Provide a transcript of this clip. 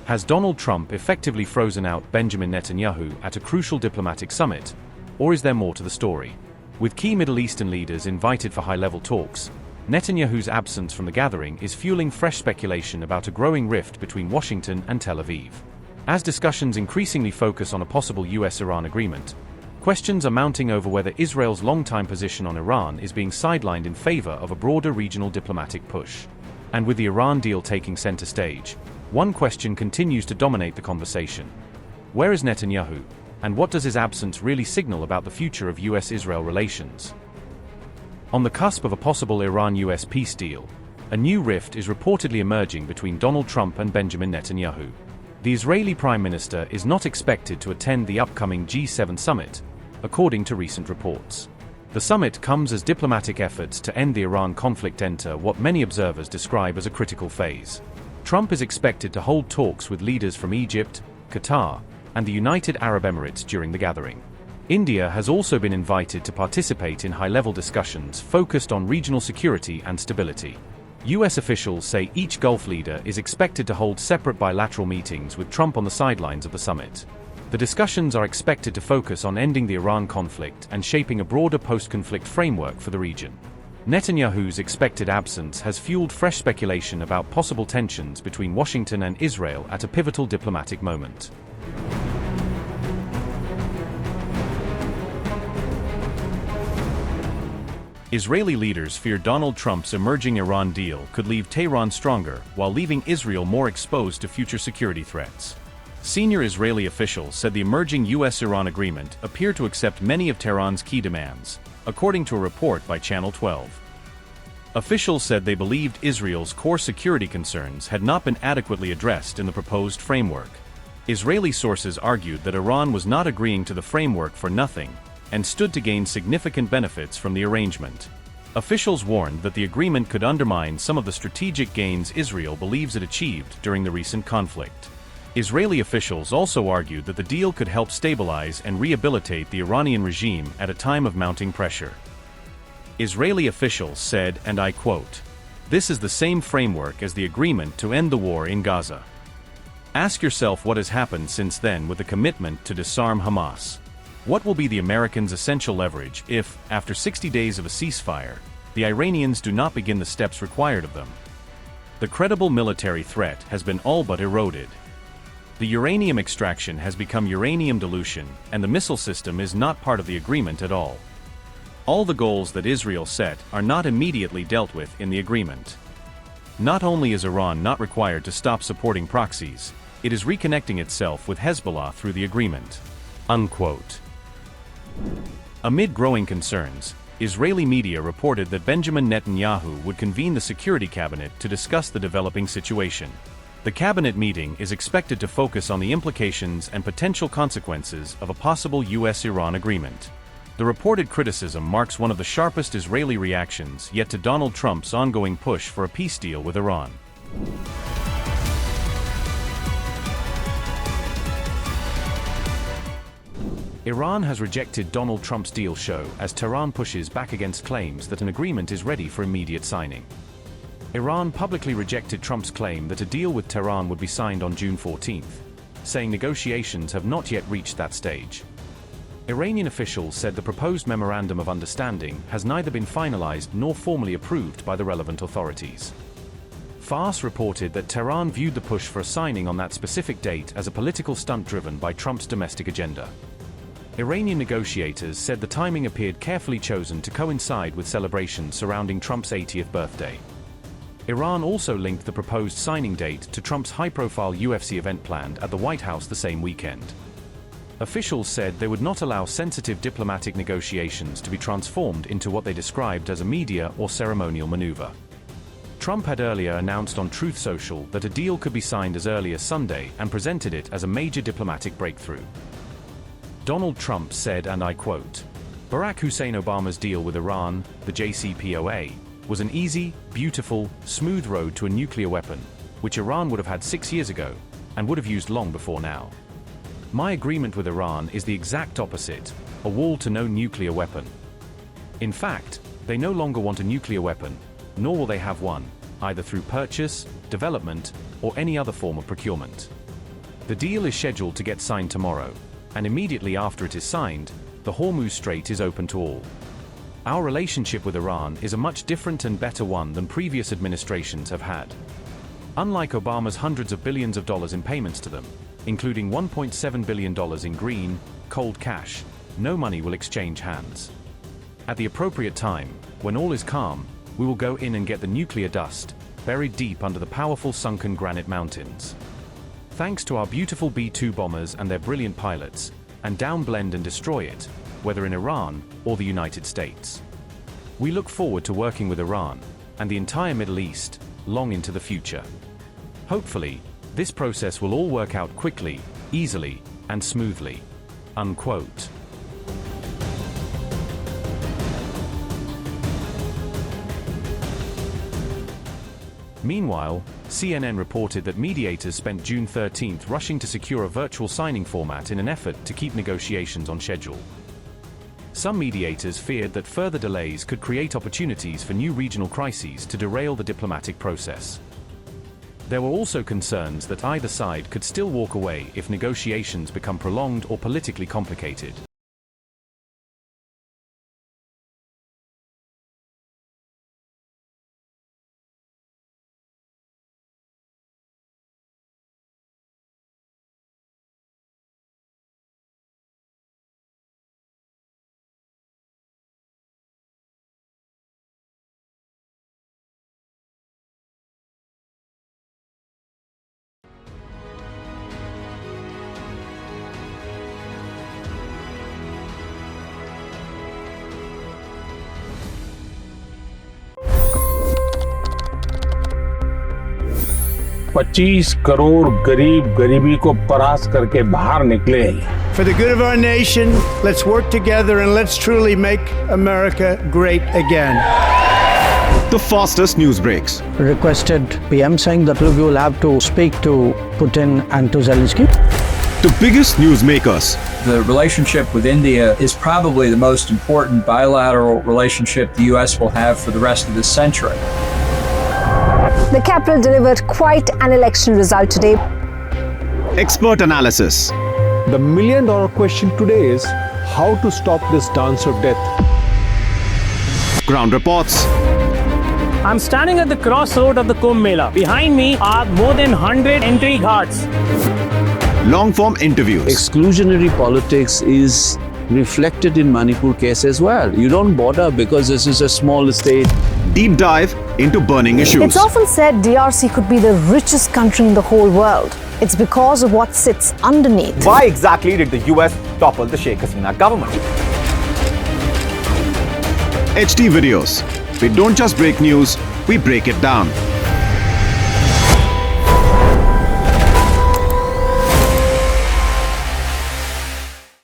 Has Donald Trump effectively frozen out Benjamin Netanyahu at a crucial diplomatic summit? Or is there more to the story? With key Middle Eastern leaders invited for high-level talks, Netanyahu's absence from the gathering is fueling fresh speculation about a growing rift between Washington and Tel Aviv. As discussions increasingly focus on a possible U.S.-Iran agreement, questions are mounting over whether Israel's long-time position on Iran is being sidelined in favor of a broader regional diplomatic push. And with the Iran deal taking center stage, one question continues to dominate the conversation. Where is Netanyahu, and what does his absence really signal about the future of U.S.-Israel relations? On the cusp of a possible Iran-U.S. peace deal, a new rift is reportedly emerging between Donald Trump and Benjamin Netanyahu. The Israeli Prime Minister is not expected to attend the upcoming G7 summit, according to recent reports. The summit comes as diplomatic efforts to end the Iran conflict enter what many observers describe as a critical phase. Trump is expected to hold talks with leaders from Egypt, Qatar, and the United Arab Emirates during the gathering. India has also been invited to participate in high-level discussions focused on regional security and stability. U.S. officials say each Gulf leader is expected to hold separate bilateral meetings with Trump on the sidelines of the summit. The discussions are expected to focus on ending the Iran conflict and shaping a broader post-conflict framework for the region. Netanyahu's expected absence has fueled fresh speculation about possible tensions between Washington and Israel at a pivotal diplomatic moment. Israeli leaders fear Donald Trump's emerging Iran deal could leave Tehran stronger while leaving Israel more exposed to future security threats. Senior Israeli officials said the emerging U.S.-Iran agreement appeared to accept many of Tehran's key demands, according to a report by Channel 12. Officials said they believed Israel's core security concerns had not been adequately addressed in the proposed framework. Israeli sources argued that Iran was not agreeing to the framework for nothing, and stood to gain significant benefits from the arrangement. Officials warned that the agreement could undermine some of the strategic gains Israel believes it achieved during the recent conflict. Israeli officials also argued that the deal could help stabilize and rehabilitate the Iranian regime at a time of mounting pressure. Israeli officials said, and I quote, "This is the same framework as the agreement to end the war in Gaza. Ask yourself what has happened since then with the commitment to disarm Hamas. What will be the Americans' essential leverage if, after 60 days of a ceasefire, the Iranians do not begin the steps required of them? The credible military threat has been all but eroded. The uranium extraction has become uranium dilution, and the missile system is not part of the agreement at all. All the goals that Israel set are not immediately dealt with in the agreement. Not only is Iran not required to stop supporting proxies, it is reconnecting itself with Hezbollah through the agreement." Unquote. Amid growing concerns, Israeli media reported that Benjamin Netanyahu would convene the Security Cabinet to discuss the developing situation. The cabinet meeting is expected to focus on the implications and potential consequences of a possible U.S.-Iran agreement. The reported criticism marks one of the sharpest Israeli reactions yet to Donald Trump's ongoing push for a peace deal with Iran. Iran has rejected Donald Trump's deal show as Tehran pushes back against claims that an agreement is ready for immediate signing. Iran publicly rejected Trump's claim that a deal with Tehran would be signed on June 14, saying negotiations have not yet reached that stage. Iranian officials said the proposed memorandum of understanding has neither been finalized nor formally approved by the relevant authorities. Fars reported that Tehran viewed the push for a signing on that specific date as a political stunt driven by Trump's domestic agenda. Iranian negotiators said the timing appeared carefully chosen to coincide with celebrations surrounding Trump's 80th birthday. Iran also linked the proposed signing date to Trump's high-profile UFC event planned at the White House the same weekend. Officials said they would not allow sensitive diplomatic negotiations to be transformed into what they described as a media or ceremonial maneuver. Trump had earlier announced on Truth Social that a deal could be signed as early as Sunday and presented it as a major diplomatic breakthrough. Donald Trump said, and I quote, "Barack Hussein Obama's deal with Iran, the JCPOA, was an easy, beautiful, smooth road to a nuclear weapon, which Iran would have had 6 years ago, and would have used long before now. My agreement with Iran is the exact opposite, a wall to no nuclear weapon. In fact, they no longer want a nuclear weapon, nor will they have one, either through purchase, development, or any other form of procurement. The deal is scheduled to get signed tomorrow, and immediately after it is signed, the Hormuz Strait is open to all. Our relationship with Iran is a much different and better one than previous administrations have had. Unlike Obama's hundreds of billions of dollars in payments to them, including $1.7 billion in green, cold cash, no money will exchange hands. At the appropriate time, when all is calm, we will go in and get the nuclear dust, buried deep under the powerful sunken granite mountains. Thanks to our beautiful B-2 bombers and their brilliant pilots, and downblend and destroy it, whether in Iran or the United States. We look forward to working with Iran and the entire Middle East long into the future. Hopefully, this process will all work out quickly, easily, and smoothly. Unquote. Meanwhile, CNN reported that mediators spent June 13th rushing to secure a virtual signing format in an effort to keep negotiations on schedule. Some mediators feared that further delays could create opportunities for new regional crises to derail the diplomatic process. There were also concerns that either side could still walk away if negotiations become prolonged or politically complicated. $25 crore गरीब गरीबी को परास्त करके बाहर निकले। For the good of our nation, let's work together and let's truly make America great again. The fastest news breaks. Requested PM saying that we will have to speak to Putin and to Zelensky. The biggest news makers. The relationship with India is probably the most important bilateral relationship the U.S. will have for the rest of this century. The capital delivered quite an election result today. Expert analysis. The million-dollar question today is how to stop this dance of death. Ground reports. I'm standing at the crossroad of the Kumbh Mela. Behind me are more than 100 entry guards. Long-form interviews. Exclusionary politics is reflected in Manipur case as well. You don't bother because this is a small state. Deep dive into burning issues. It's often said DRC could be the richest country in the whole world. It's because of what sits underneath. Why exactly did the US topple the Sheikh Hasina government? HD videos. We don't just break news, we break it down.